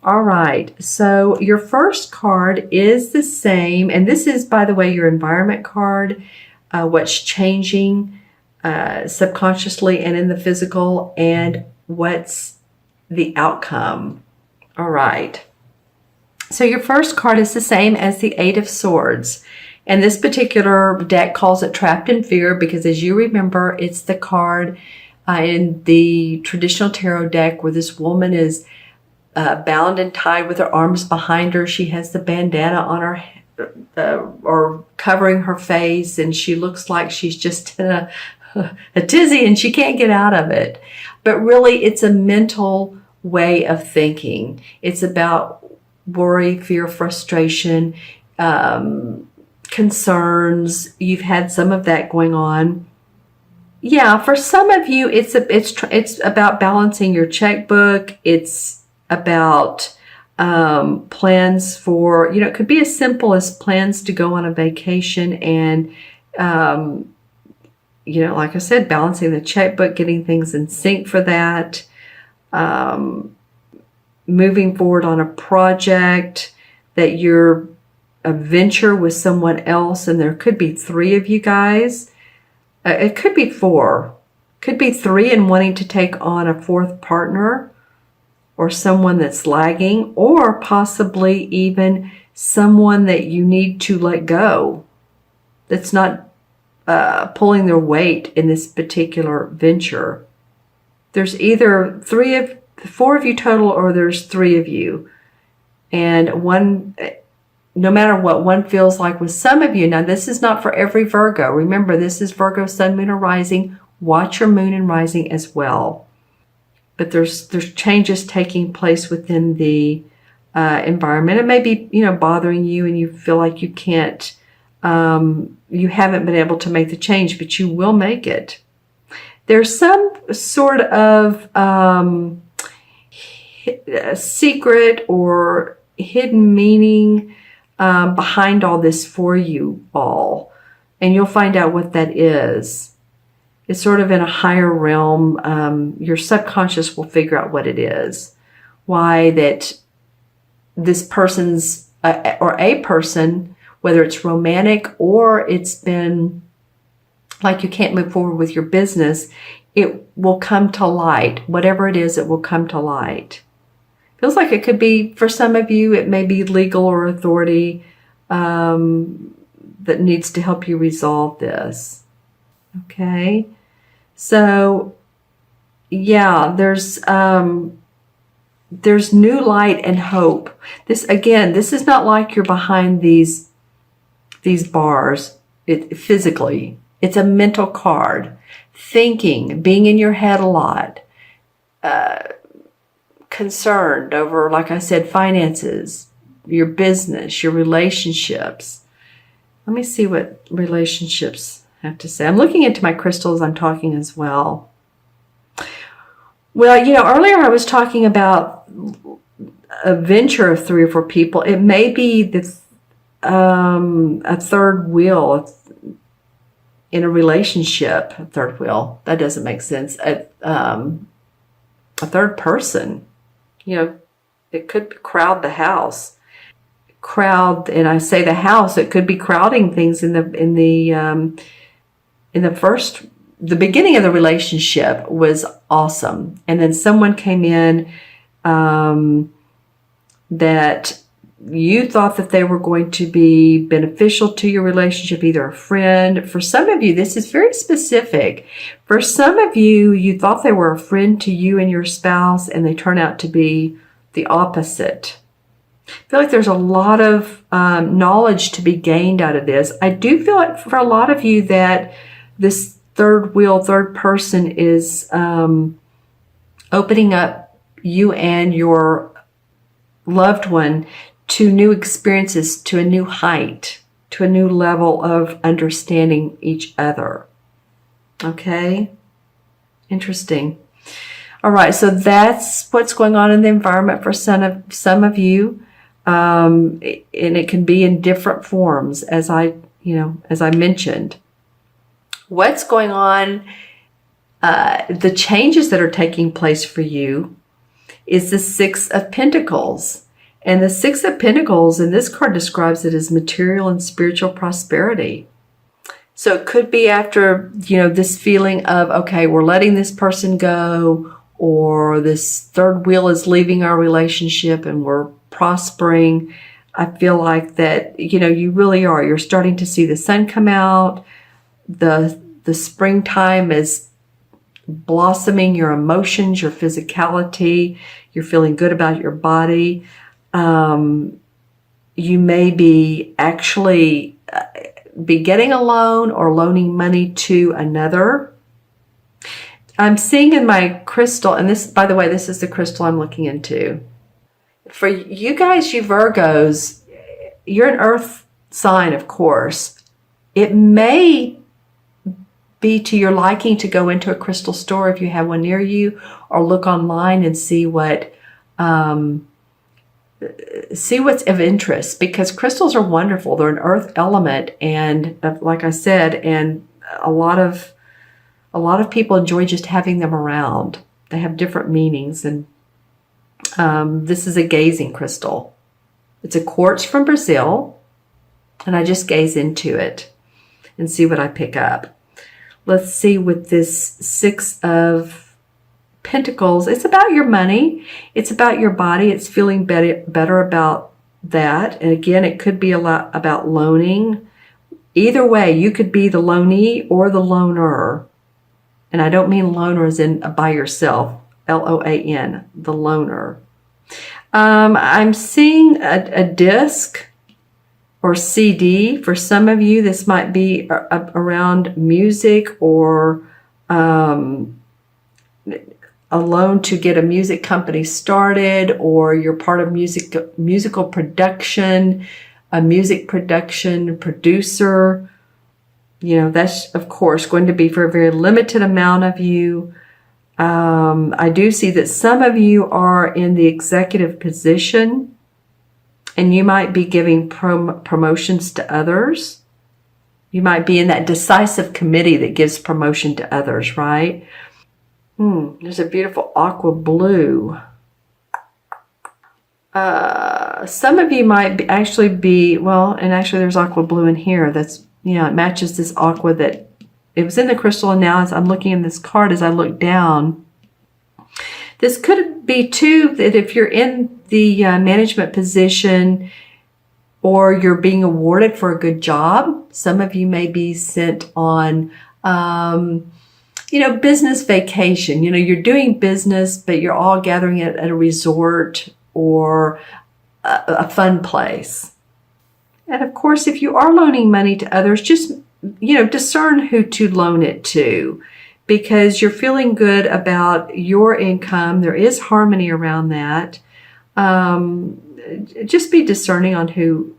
All right, so your first card is the same, and this is, by the way, your environment card, what's changing subconsciously and in the physical, and what's the outcome. All right, so your first card is the same as the Eight of Swords, and this particular deck calls it Trapped in Fear because, as you remember, it's the card in the traditional tarot deck where this woman is bound and tied with her arms behind her. She has the bandana on her or covering her face, and she looks like she's just in a tizzy and she can't get out of it. But really, it's a mental way of thinking. It's about worry, fear, frustration, concerns. You've had some of that going on. Yeah, for some of you, it's about balancing your checkbook. It's about plans for, it could be as simple as plans to go on a vacation and, like I said, balancing the checkbook, getting things in sync for that, moving forward on a project that you're a venture with someone else, and there could be three of you guys. It could be four, could be three, and wanting to take on a fourth partner, or someone that's lagging, or possibly even someone that you need to let go, that's not pulling their weight in this particular venture. There's either four of you total, or there's three of you. And one, no matter what one feels like with some of you, now this is not for every Virgo. Remember, this is Virgo, Sun, Moon, or Rising. Watch your Moon and Rising as well. But there's changes taking place within the environment. It may be, bothering you, and you feel like you can't, you haven't been able to make the change, but you will make it. There's some sort of secret or hidden meaning behind all this for you all, and you'll find out what that is. It's sort of in a higher realm. Your subconscious will figure out what it is. Why that this person's, or a person, whether it's romantic or it's been like you can't move forward with your business, it will come to light. Whatever it is, it will come to light. Feels like it could be, for some of you, it may be legal or authority that needs to help you resolve this. Okay. So, yeah, there's new light and hope. This is not like you're behind these bars. Physically, it's a mental card. Thinking, being in your head a lot, concerned over, like I said, finances, your business, your relationships. Let me see what relationships have to say. I'm looking into my crystals. I'm talking as well. Well, earlier I was talking about a venture of 3 or 4 people. It may be a third wheel in a relationship. A third wheel. That doesn't make sense. A third person. It could crowd the house. And I say the house. It could be crowding things in the beginning of the relationship was awesome. And then someone came in that you thought that they were going to be beneficial to your relationship, either a friend. For some of you, this is very specific. For some of you, you thought they were a friend to you and your spouse, and they turn out to be the opposite. I feel like there's a lot of knowledge to be gained out of this. I do feel like for a lot of you that this third wheel, third person is opening up you and your loved one to new experiences, to a new height, to a new level of understanding each other. Okay? Interesting. All right, so that's what's going on in the environment for some of you. And it can be in different forms, as I mentioned. What's going on, the changes that are taking place for you is the Six of Pentacles. And the Six of Pentacles, and this card describes it as material and spiritual prosperity. So it could be after, this feeling of, okay, we're letting this person go, or this third wheel is leaving our relationship and we're prospering. I feel like that, you really are. You're starting to see the sun come out. The springtime is blossoming your emotions, your physicality. You're feeling good about your body. You may be actually be getting a loan or loaning money to another. I'm seeing in my crystal, and this, by the way, this is the crystal I'm looking into. For you guys, you Virgos, you're an earth sign, of course. It may be to your liking to go into a crystal store if you have one near you, or look online and see what's of interest, because crystals are wonderful. They're an earth element, and like I said, and a lot of people enjoy just having them around. They have different meanings, and this is a gazing crystal. It's a quartz from Brazil, and I just gaze into it and see what I pick up. Let's see, with this Six of Pentacles, it's about your money. It's about your body. It's feeling better about that. And again, it could be a lot about loaning. Either way, you could be the loanee or the loaner. And I don't mean loaner as in by yourself, L-O-A-N, the loaner. I'm seeing a disc or CD. For some of you, this might be around music, or a loan to get a music company started, or you're part of musical production, a music production producer. That's, of course, going to be for a very limited amount of you. I do see that some of you are in the executive position, and you might be giving promotions to others. You might be in that decisive committee that gives promotion to others, right? There's a beautiful aqua blue. Some of you might actually be, and actually there's aqua blue in here. That's, it matches this aqua that it was in the crystal, and now as I'm looking in this card, as I look down, this could be too that if you're in the management position, or you're being awarded for a good job, some of you may be sent on, business vacation. You're doing business, but you're all gathering at a resort or a fun place. And of course, if you are loaning money to others, just, discern who to loan it to, because you're feeling good about your income. There is harmony around that. Just be discerning on who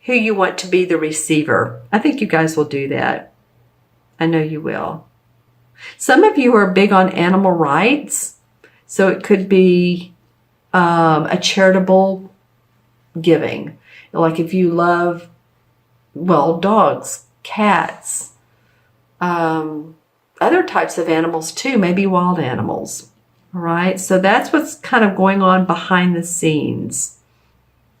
you want to be the receiver. I think you guys will do that. I know you will. Some of you are big on animal rights, so it could be a charitable giving. Like if you love, dogs, cats, other types of animals too, maybe wild animals. All right, so that's what's kind of going on behind the scenes.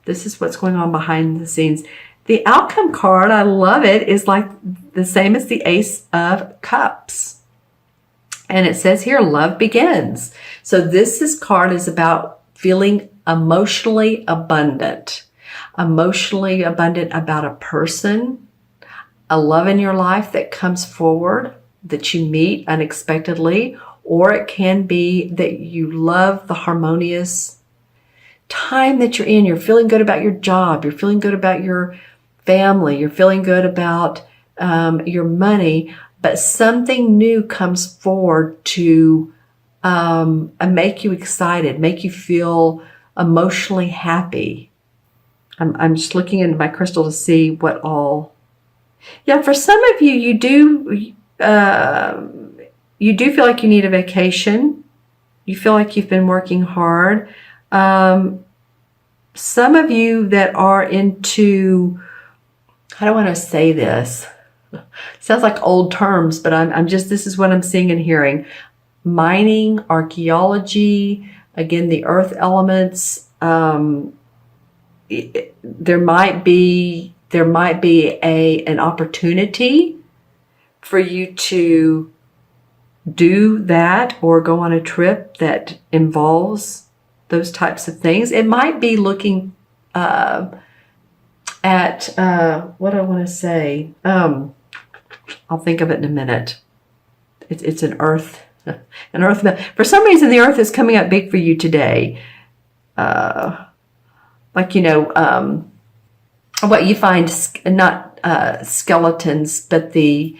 This is what's going on behind the scenes. The outcome card, I love it, is like the same as the Ace of Cups. And it says here, love begins. So this card is about feeling emotionally abundant. Emotionally abundant about a person, a love in your life that comes forward, that you meet unexpectedly, or it can be that you love the harmonious time that you're in. You're feeling good about your job. You're feeling good about your family. You're feeling good about your money. But something new comes forward to make you excited, make you feel emotionally happy. I'm just looking into my crystal to see what all. Yeah, for some of you, you do feel like you need a vacation. You feel like you've been working hard. Some of you that are into, I don't want to say this. Sounds like old terms, but I'm just, this is what I'm seeing and hearing. Mining, archaeology, Again, the earth elements, there might be an opportunity for you to do that or go on a trip that involves those types of things. It might be looking at what I want to say. I'll think of it in a minute. It's an earth, For some reason, the earth is coming up big for you today. Like, what you find, not skeletons, but the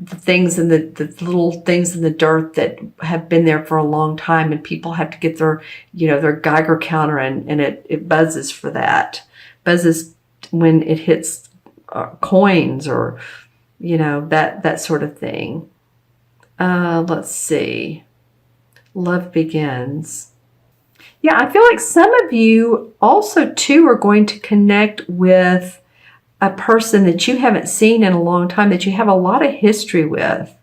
things and the little things in the dirt that have been there for a long time, and people have to get their Geiger counter, and it buzzes for that. Buzzes when it hits coins or, that sort of thing. Let's see. Love begins. Yeah, I feel like some of you also too are going to connect with a person that you haven't seen in a long time, that you have a lot of history with.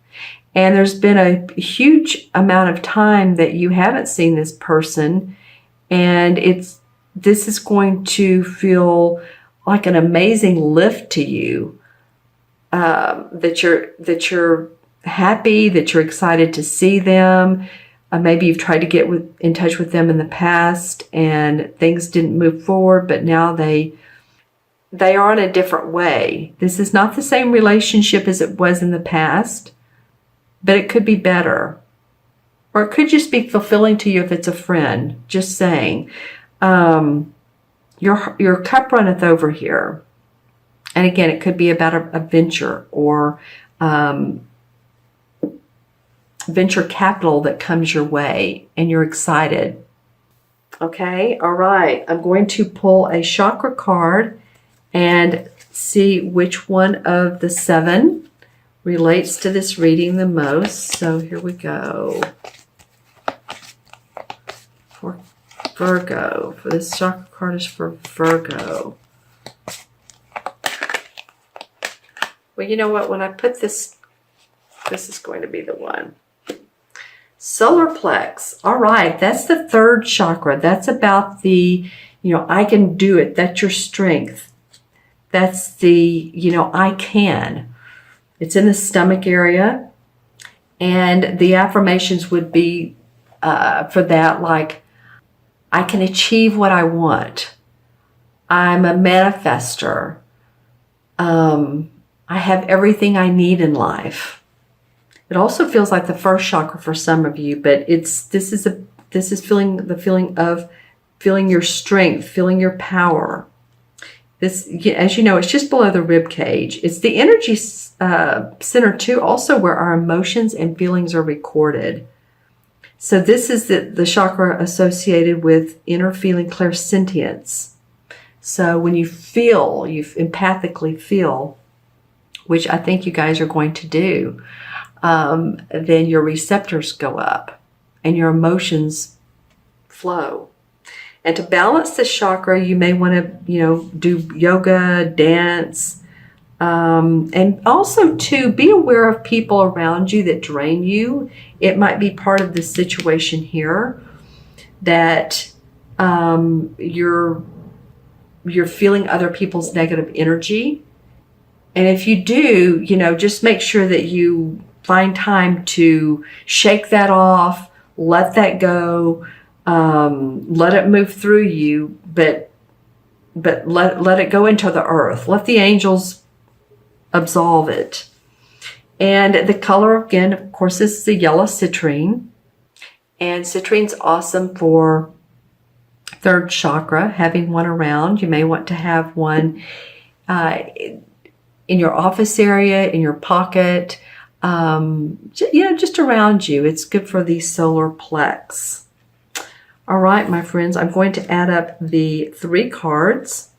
And there's been a huge amount of time that you haven't seen this person. And this is going to feel like an amazing lift to you. That you're happy, that you're excited to see them. Maybe you've tried to get in touch with them in the past and things didn't move forward, but now they are in a different way. This is not the same relationship as it was in the past, but it could be better. Or it could just be fulfilling to you if it's a friend. Just saying. Your cup runneth over here. And again, it could be about a venture or venture capital that comes your way and you're excited. Okay, all right. I'm going to pull a chakra card and see which one of the 7 relates to this reading the most. So here we go. For Virgo. For this chakra card is for Virgo. Well, you know what? When I put this is going to be the one. Solar plex. All right. That's the 3rd chakra. That's about the, I can do it. That's your strength. That's the, I can. It's in the stomach area. And the affirmations would be for that, like, I can achieve what I want. I'm a manifester. I have everything I need in life. It also feels like the 1st chakra for some of you, but this is feeling the feeling of feeling your strength, feeling your power. This, as you know, it's just below the rib cage. It's the energy center too, also where our emotions and feelings are recorded. So this is the chakra associated with inner feeling clairsentience. So when you empathically feel, which I think you guys are going to do, then your receptors go up and your emotions flow. And to balance this chakra, you may want to, do yoga, dance, and also to be aware of people around you that drain you. It might be part of the situation here that you're feeling other people's negative energy. And if you do, just make sure that you find time to shake that off, let that go, let it move through you, but let it go into the earth. Let the angels absolve it. And the color, again, of course, this is the yellow citrine. And citrine's awesome for 3rd chakra, having one around. You may want to have one in your office area, in your pocket, just around you. It's good for the solar plex. All right, my friends, I'm going to add up the 3 cards.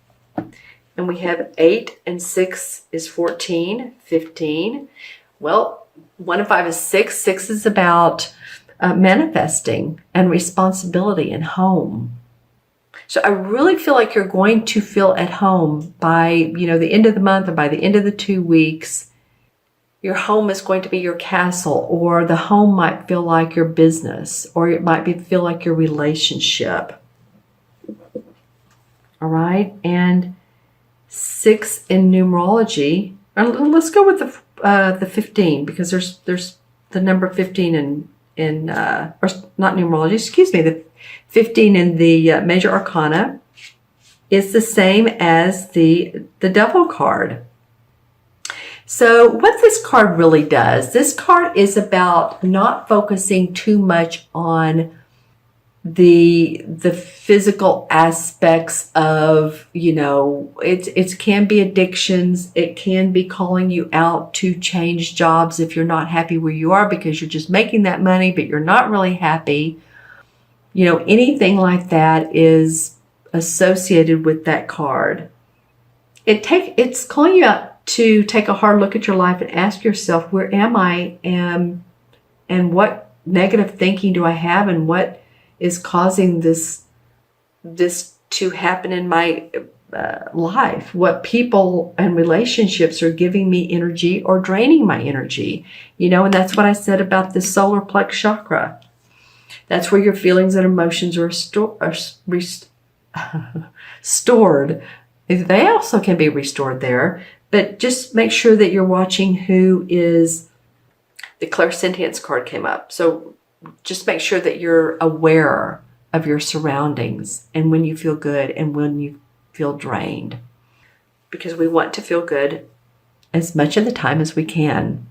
And we have 8 and 6 is 14, 15. Well, 1 and 5 is 6. 6 is about manifesting and responsibility and home. So I really feel like you're going to feel at home by, the end of the month or by the end of the 2 weeks. Your home is going to be your castle, or the home might feel like your business, or it might feel like your relationship. All right. And 6 in numerology. Let's go with the 15, because there's the number 15 or not numerology. Excuse me. The 15 in the major arcana is the same as the Devil card. So what this card really does, this card is about not focusing too much on the physical aspects of, it can be addictions. It can be calling you out to change jobs if you're not happy where you are because you're just making that money, but you're not really happy. Anything like that is associated with that card. It's calling you out to take a hard look at your life and ask yourself, where am I, and what negative thinking do I have, and what is causing this to happen in my life? What people and relationships are giving me energy or draining my energy? And that's what I said about the solar plex chakra. That's where your feelings and emotions are stored. They also can be restored there. But just make sure that you're watching who is, the clairsentience card came up. So just make sure that you're aware of your surroundings and when you feel good and when you feel drained. Because we want to feel good as much of the time as we can.